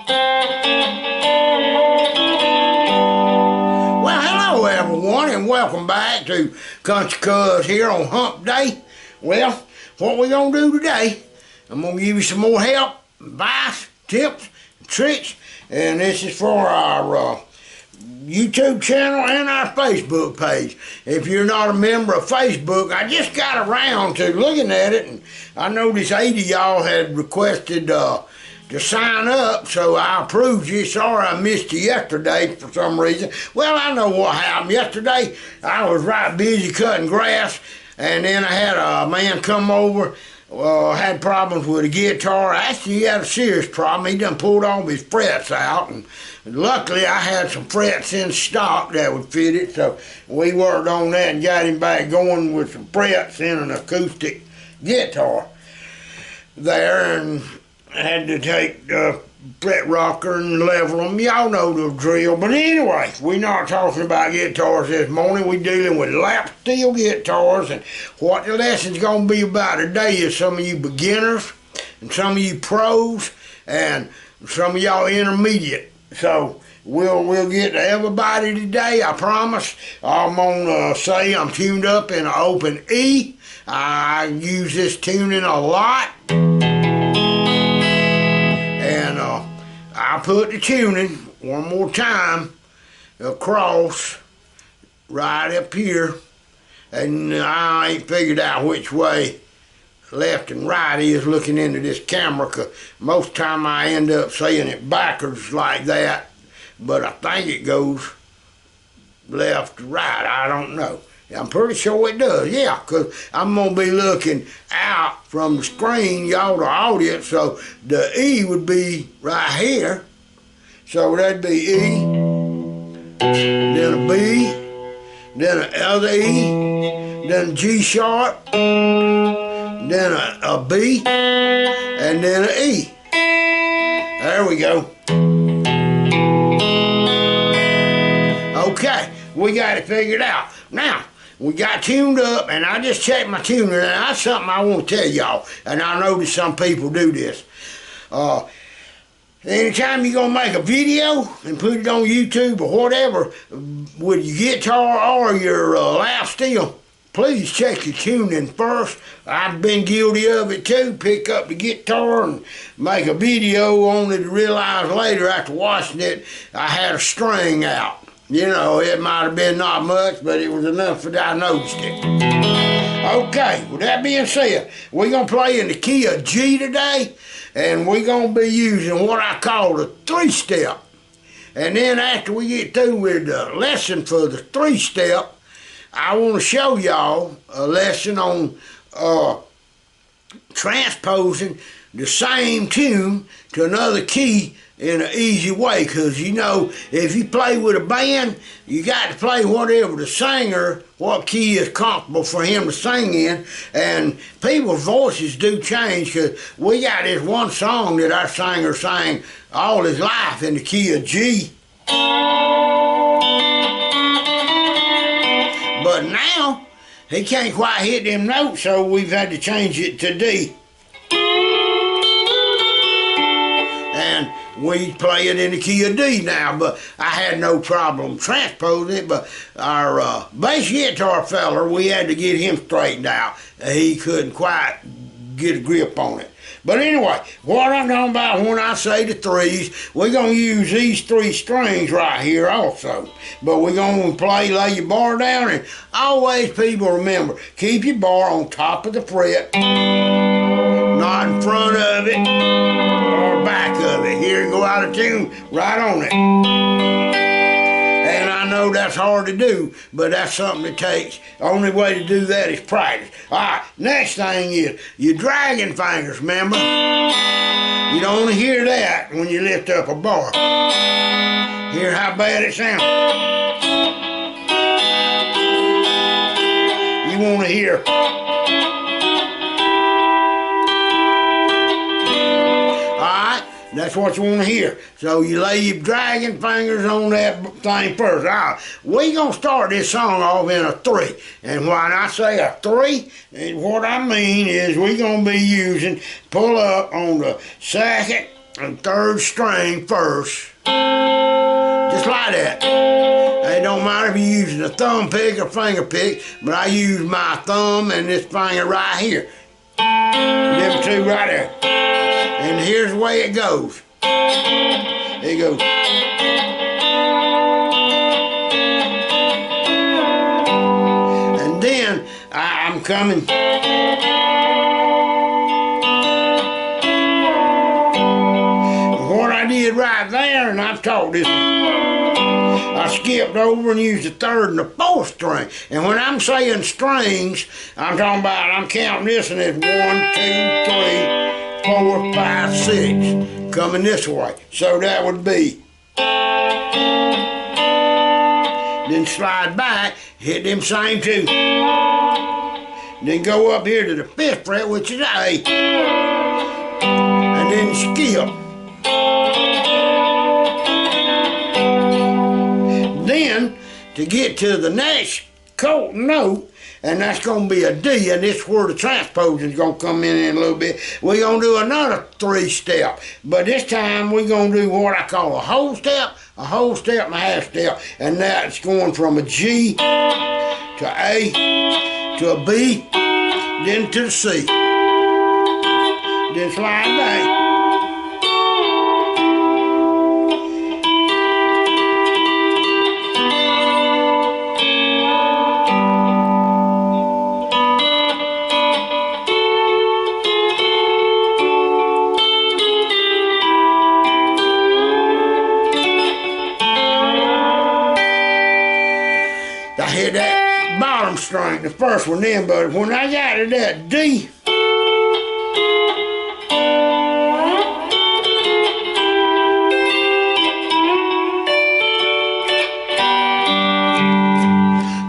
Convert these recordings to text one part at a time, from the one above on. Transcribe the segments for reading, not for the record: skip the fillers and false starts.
Well, hello everyone, and welcome back to Country Cuz here on Hump Day. Well, what we're going to do today, I'm going to give you some more help, advice, tips, tricks, and this is for our YouTube channel and our Facebook page. If you're not a member of Facebook, I just got around to looking at it, and I noticed 80 of y'all had requested to sign up, so I approved you. Sorry I missed you yesterday for some reason. Well, I know what happened. Yesterday, I was right busy cutting grass, and then I had a man come over, had problems with a guitar. Actually, he had a serious problem. He done pulled all his frets out, and luckily I had some frets in stock that would fit it, so we worked on that and got him back going with some frets in an acoustic guitar there, and I had to take the fret rocker and level them. Y'all know the drill. But anyway, we're not talking about guitars this morning. We're dealing with lap steel guitars. And what the lesson's going to be about today is some of you beginners and some of you pros and some of y'all intermediate. So we'll get to everybody today, I promise. I'm going to say I'm tuned up in an open E. I use this tuning a lot. And I put the tuning one more time across right up here, and I ain't figured out which way left and right is looking into this camera, because most time I end up saying it backwards like that, but I think it goes left to right. I don't know. I'm pretty sure it does, yeah, because I'm going to be looking out from the screen, y'all the audience, so the E would be right here. So that'd be E, then a B, then another E, then a G sharp, then a B, and then an E. There we go. Okay, we got it figured out. Now, we got tuned up, and I just checked my tuner, and that's something I want to tell y'all, and I know that some people do this. Anytime you're going to make a video and put it on YouTube or whatever with your guitar or your lap steel, please check your tuning first. I've been guilty of it too. Pick up the guitar and make a video only to realize later after watching it I had a string out. You know, it might have been not much, but it was enough that I noticed it. Okay, with that being said, we're going to play in the key of G today, and we're going to be using what I call the 3-step. And then after we get through with the lesson for the 3-step, I want to show y'all a lesson on transposing the same tune to another key in an easy way, because you know, if you play with a band, you got to play whatever the singer, what key is comfortable for him to sing in, and people's voices do change, because we got this one song that our singer sang all his life in the key of G. But now, he can't quite hit them notes, so we've had to change it to D. And we play it in the key of D now, but I had no problem transposing it. But our bass guitar feller, we had to get him straightened out. He couldn't quite get a grip on it. But anyway, what I'm talking about when I say the threes, we're going to use these 3 strings right here also. But we're going to play, lay your bar down, and always, people, remember, keep your bar on top of the fret, not in front of it or back of it. Here, go out of tune, right on it. And I know that's hard to do, but that's something it takes. The only way to do that is practice. All right, next thing is your dragging fingers, remember? You don't want to hear that when you lift up a bar. Hear how bad it sounds. You want to hear. That's what you want to hear. So you lay your dragging fingers on that thing first. All right, we're going to start this song off in a 3. And when I say a 3, what I mean is we're going to be using, pull up on the 2nd and third string first, just like that. It don't matter if you're using a thumb pick or finger pick, but I use my thumb and this finger right here. Them two right there. And here's the way it goes. It goes. And then I'm coming. What I did right there, and I've taught this, I skipped over and used the third and the fourth string. And when I'm saying strings, I'm talking about, I'm counting this and it's 1, 2, 3, 4, 5, 6 coming this way. So that would be. Then slide back, hit them same two. Then go up here to the 5th fret, which is A. And then skip. Then, to get to the next note, and that's going to be a D, and this is where the transposing is going to come in a little bit. We're going to do another 3-step, but this time we're going to do what I call a whole step, and a half step, and that's going from a G to A to a B, then to the C, then slide back. I hit that bottom string, the first one then, but when I got to that D,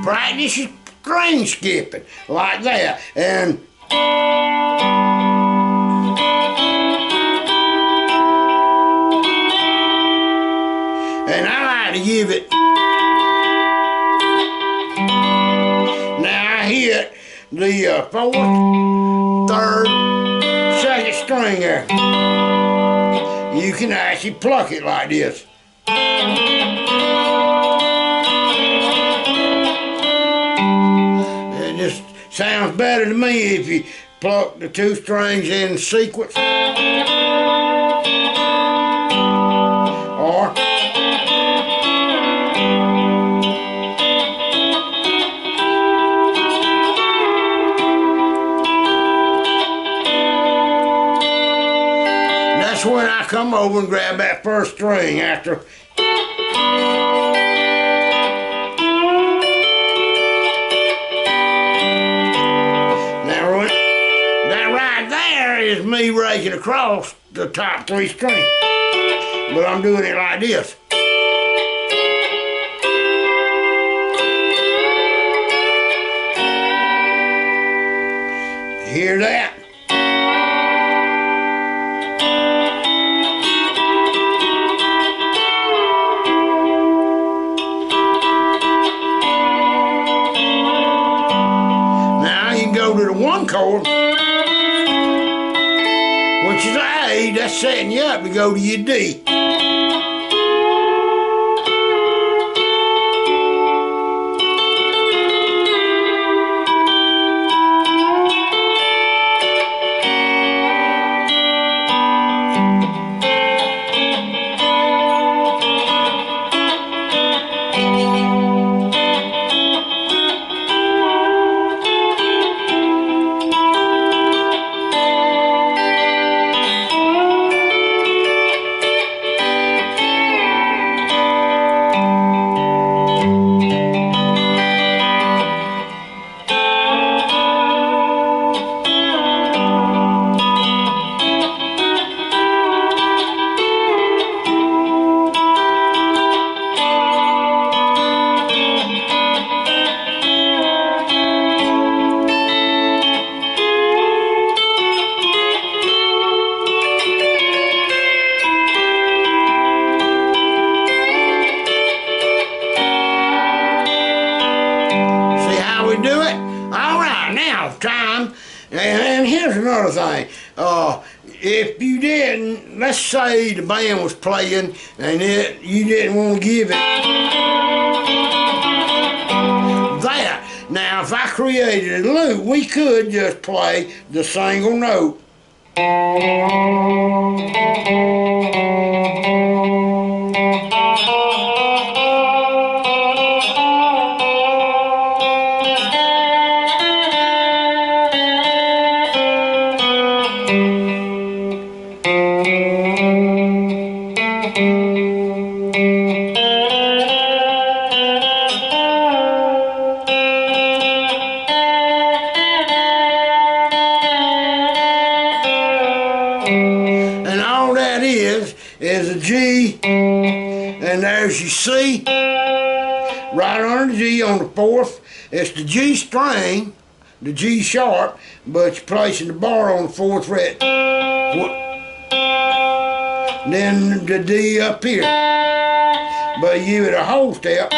practice your string skipping like that, and I like to give it. Now I hit the 4th, 3rd, 2nd string there. You can actually pluck it like this. It just sounds better to me if you pluck the 2 strings in sequence. Or when I come over and grab that first string after. Now that right there is me raking across the top 3 strings, but I'm doing it like this. Hear that? Go to the 1 chord, which is A, that's setting you up to go to your D. Do it? All right, now time. And here's another thing. if you didn't, let's say the band was playing and you didn't want to give it that. Now, if I created a loop, we could just play the single note. Is a G, and there's your C, right under the G on the fourth. It's the G string, the G sharp, but you're placing the bar on the fourth fret. Then the D up here, but you give it a whole step,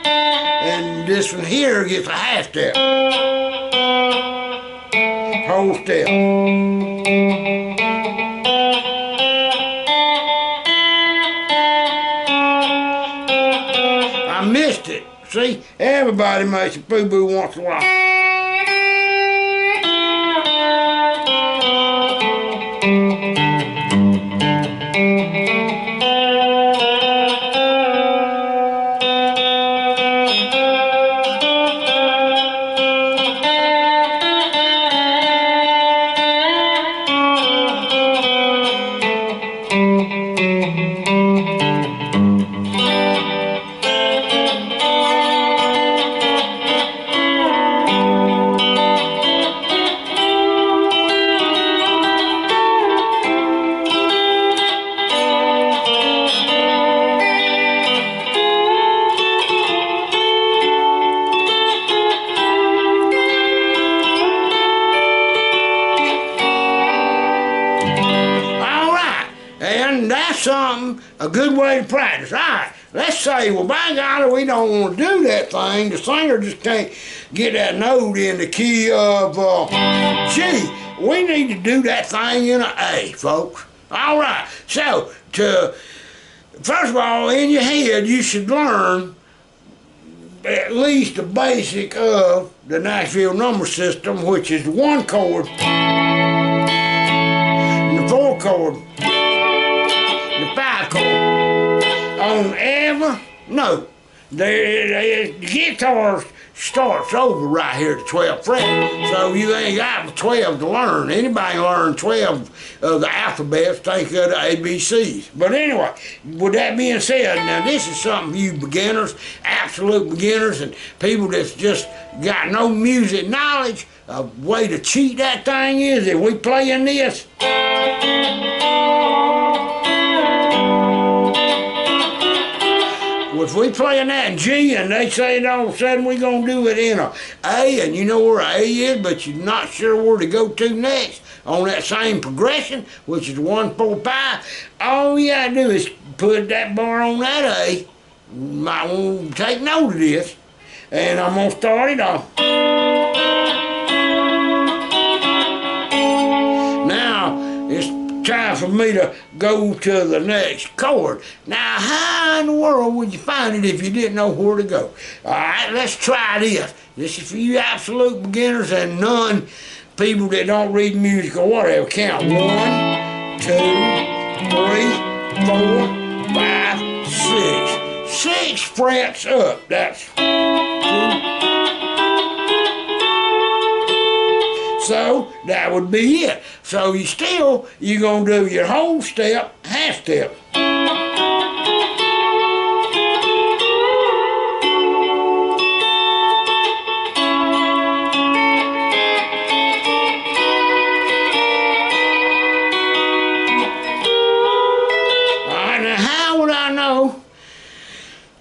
and this one here gets a half step, whole step. I missed it. See, everybody makes a boo-boo once in a while. And that's something, a good way to practice. All right, let's say, well, by golly, we don't want to do that thing. The singer just can't get that note in the key of G. We need to do that thing in an A, folks. All right, so first of all, in your head, you should learn at least the basic of the Nashville number system, which is the 1 chord, and the 4 chord, the 5 chord, on every note. The guitar starts over right here at the 12th fret, so you ain't got 12 to learn. Anybody can learn 12 of the alphabets, think of the ABCs. But anyway, with that being said, now this is something for you beginners, absolute beginners, and people that's just got no music knowledge. A way to cheat that thing is if we playing this. If we playing that in G and they say all of a sudden we're going to do it in a A, and you know where A is, but you're not sure where to go to next on that same progression, which is 1, 4, 5, all you got to do is put that bar on that A. You might want to take note of this, and I'm going to start it off. Now, it's time for me to go to the next chord. Now, how in the world would you find it if you didn't know where to go? All right, let's try this. This is for you absolute beginners and none people that don't read music or whatever. Count 1, 2, 3, 4, 5, 6. 6 frets up. That's 2. So that would be it. So you're going to do your whole step, half step. Alright, now how would I know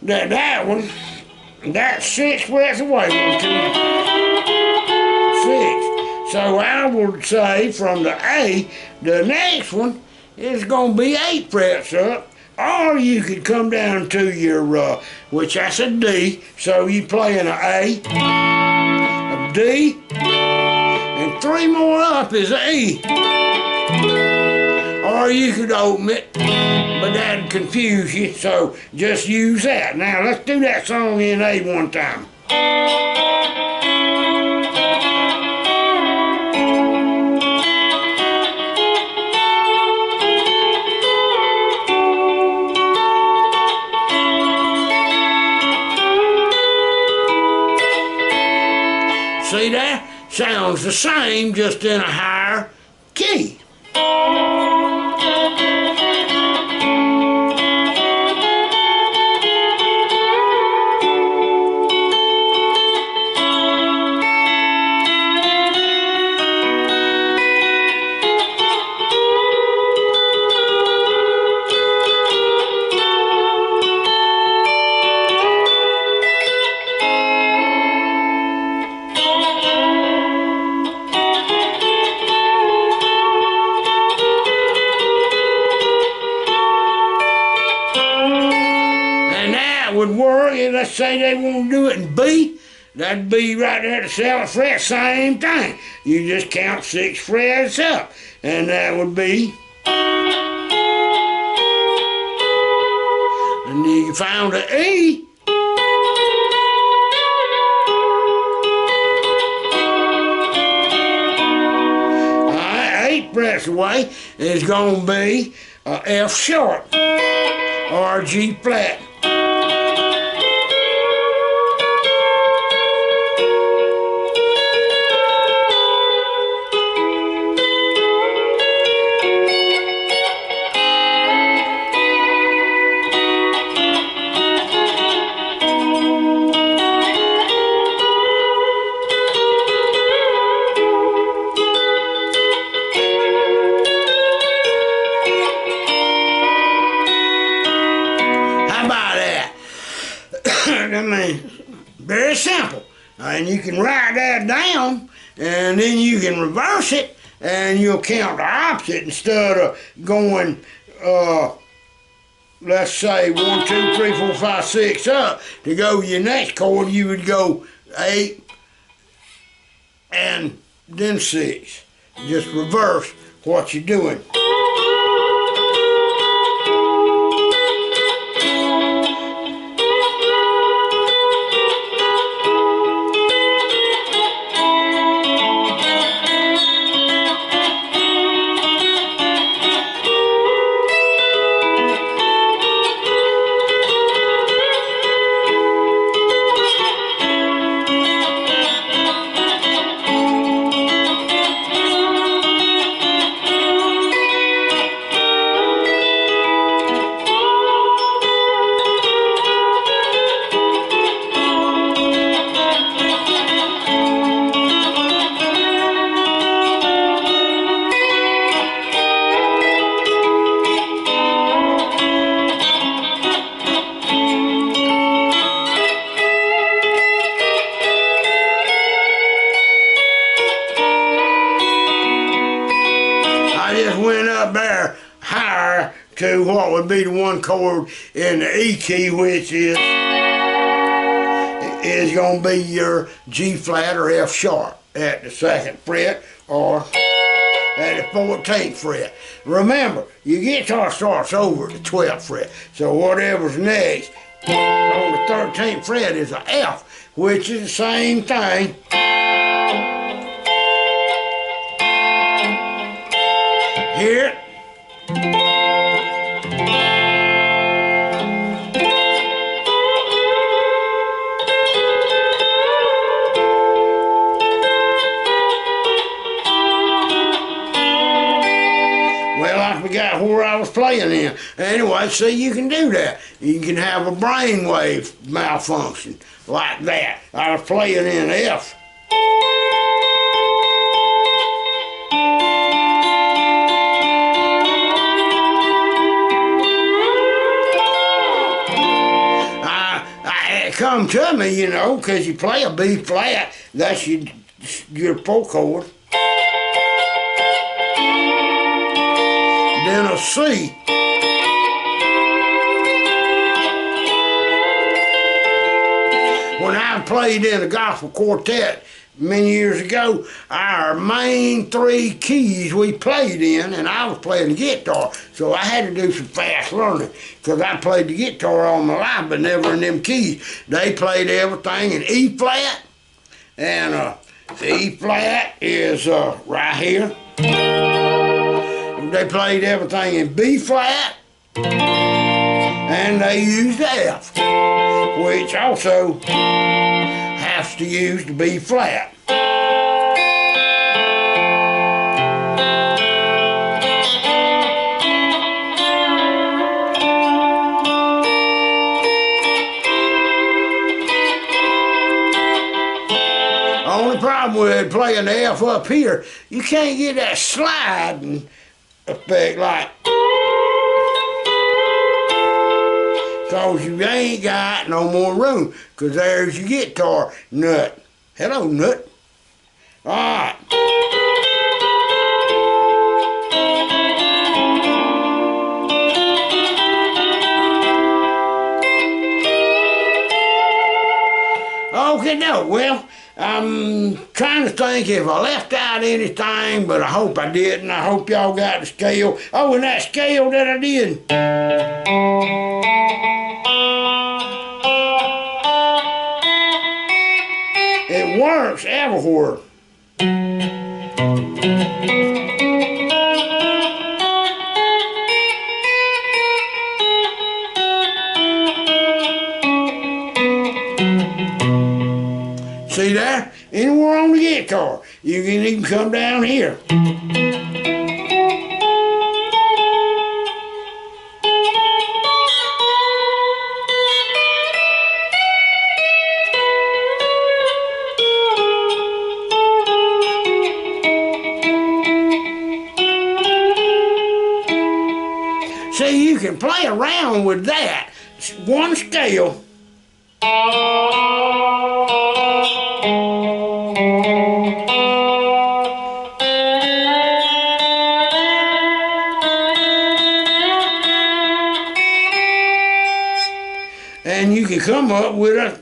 that one, that's 6 frets away? 1, 2, 6. So I would say from the A, the next one is going to be 8 frets up. Or you could come down to your, which that's a D. So you play in an A, a D, and three more up is an E. Or you could open it, but that'd confuse you, so just use that. Now let's do that song in A one time. See that? Sounds the same, just in a higher key. Would work. Let's say they want to do it in B, that'd be right there at the 7th fret, same thing. You just count 6 frets up, and that would be, and you found an E. Alright, 8 frets away is going to be a F sharp or G flat. I mean, very simple. And you can write that down, and then you can reverse it, and you'll count the opposite instead of going, let's say 1, 2, 3, 4, 5, 6 up. To go your next chord, you would go 8 and then 6. Just reverse what you're doing. Went up there higher to what would be the one chord in the E key, which is going to be your G flat or F sharp at the 2nd fret or at the 14th fret. Remember, your guitar starts over at the 12th fret, so whatever's next on the 13th fret is an F, which is the same thing. Here. Well, I forgot where I was playing in. Anyway, see, you can do that. You can have a brainwave malfunction like that. I was playing in F. Come to me, you know, because you play a B flat, that's your 4 chord. Then a C. When I played in a gospel quartet many years ago, our main 3 keys we played in, and I was playing the guitar, so I had to do some fast learning, because I played the guitar all my life, but never in them keys. They played everything in E flat, and E flat is right here. They played everything in B flat, and they used F, which also has to use the B flat. Only problem with playing the F up here, you can't get that sliding effect like, because you ain't got no more room, because there's your guitar nut. Hello, nut. All right. Okay, no, well, I'm trying to think if I left out anything, but I hope I didn't. I hope y'all got the scale. Oh, and that scale that I did. It works everywhere. See there? Anywhere on the guitar. You can even come down here. See, you can play around with that. One scale. And you can come up with a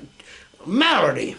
melody.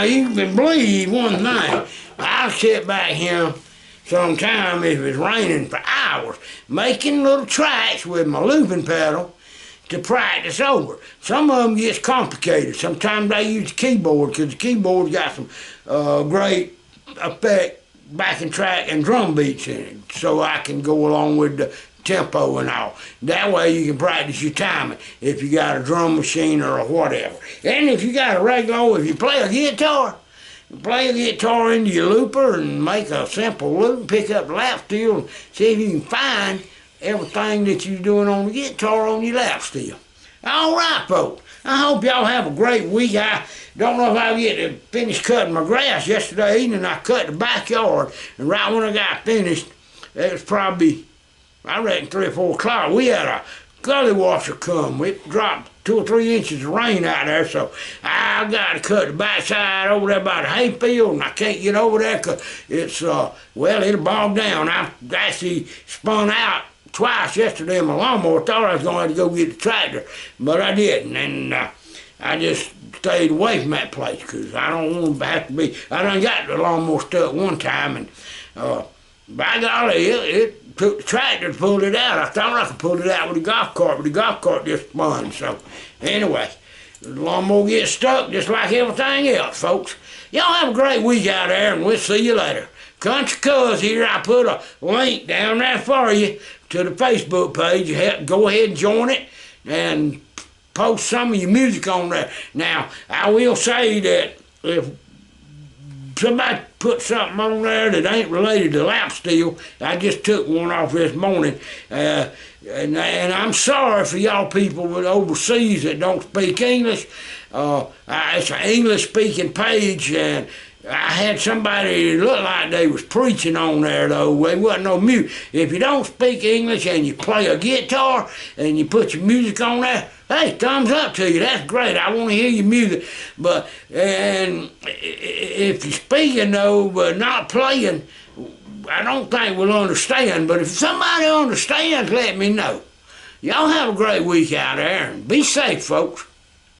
You can believe one thing. I'll sit back here sometime if it's raining for hours, making little tracks with my looping pedal to practice over. Some of them gets complicated. Sometimes they use the keyboard because the keyboard's got some great effect, backing track and drum beats in it, so I can go along with the tempo and all. That way you can practice your timing if you got a drum machine or whatever. And if you got a regular, if you play a guitar into your looper and make a simple loop, pick up the lap steel and see if you can find everything that you're doing on the guitar on your lap steel. All right, folks. I hope y'all have a great week. I don't know if I'll get to finish cutting my grass. Yesterday evening I cut the backyard, and right when I got finished, it was probably, I reckon, 3 or 4 o'clock. We had a gully washer come. It dropped 2 or 3 inches of rain out there, so I got to cut the backside over there by the hayfield, and I can't get over there because it's, well, it'll bog down. I actually spun out twice yesterday in my lawnmower. Thought I was going to have to go get the tractor, but I didn't, and I just stayed away from that place because I don't want to have to be. I done got the lawnmower stuck one time, and by golly, it took the tractor to pull it out. I thought I could pull it out with a golf cart, but the golf cart just spun. So anyway, the lawnmower gets stuck just like everything else, folks. Y'all have a great week out there, and we'll see you later. Country Cuz here. I put a link down there for you to the Facebook page. Go ahead and join it and post some of your music on there. Now, I will say that if somebody put something on there that ain't related to lap steel, I just took one off this morning, and I'm sorry for y'all people overseas that don't speak English. It's an English-speaking page, and I had somebody that looked like they was preaching on there, though. There wasn't no music. If you don't speak English and you play a guitar and you put your music on there, hey, thumbs up to you. That's great. I want to hear your music. But and if you're speaking, though, but not playing, I don't think we'll understand. But if somebody understands, let me know. Y'all have a great week out there, and be safe, folks.